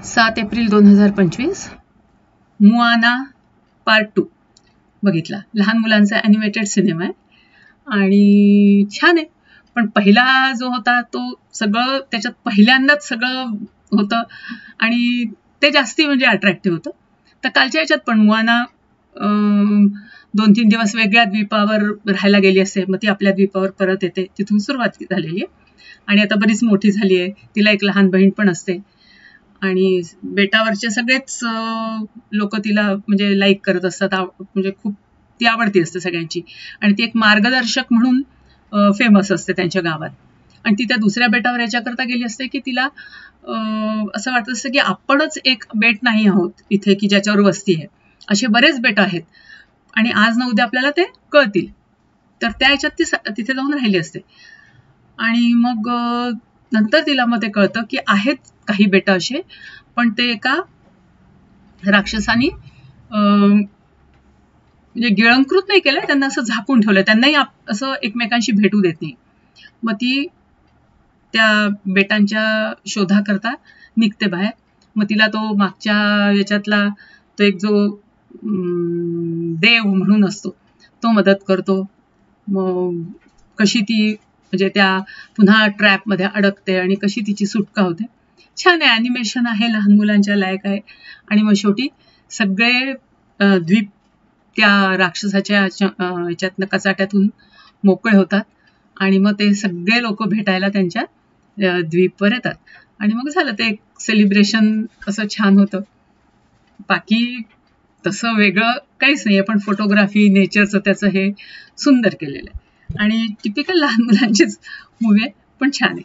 7 April 2025 मुआना part 2 बघितला. लहान मुलांचा ॲनिमेटेड सिनेमा आहे आणि छान आहे. पण पहिला जो होता तो सगळं त्याच्यात पहिल्यांदाच सगळं होतं आणि ते जास्ती म्हणजे अट्रॅक्टिव्ह होतं. तर कालच्या ह्याच्यात पण मुआना 2-3 दिवस वेगळ्या द्वीपावर राहायला गेली असते, मग ती आपल्या द्वीपावर परत येते, तिथून सुरुवात झालेली आहे आणि आता बरीच मोठी झाली आहे. तिला एक लहान बहीण पण असते आणि बेटावरचे सगळेच लोक तिला म्हणजे लाईक करत असतात, म्हणजे खूप ती आवडती असते सगळ्यांची आणि ती एक मार्गदर्शक म्हणून फेमस असते त्यांच्या गावात. आणि ती त्या दुसऱ्या बेटावर याच्याकरता गेली असते की तिला असं वाटत असतं की आपणच एक बेट नाही आहोत इथे की ज्याच्यावर वस्ती आहे, असे बरेच बेट आहेत आणि आज ना उद्या आपल्याला ते कळतील. तर त्या ह्याच्यात ती तिथे जाऊन राहिली असते आणि मग नंतर तिला मग ते कळतं की आहेत काही बेटा असे, पण ते एका राक्षसानी म्हणजे गिळंकृत नाही केलं, त्यांना असं झाकून ठेवलं, त्यांनाही असं एकमेकांशी भेटू देत नाही. मग ती त्या बेटांच्या शोधाकरता निघते बाहेर. मग तिला तो मागच्या याच्यातला तो एक जो देव म्हणून असतो तो मदत करतो. मग कशी ती म्हणजे त्या पुन्हा ट्रॅपमध्ये अडकते आणि कशी तिची सुटका होते. छान आहे, ॲनिमेशन आहे, लहान मुलांच्या लायक आहे. आणि मग शेवटी सगळे द्वीप त्या राक्षसाच्या ह्याच्यातनं कचाट्यातून मोकळे होतात आणि मग ते सगळे लोक भेटायला त्यांच्या द्वीपवर येतात आणि मग झालं ते एक सेलिब्रेशन असं छान होतं. बाकी तसं वेगळं काहीच नाही आहे, पण फोटोग्राफी नेचरचं त्याचं हे सुंदर केलेलं आहे आणि टिपिकल लहान मुलांचीच मूवी आहे, पण छान आहे.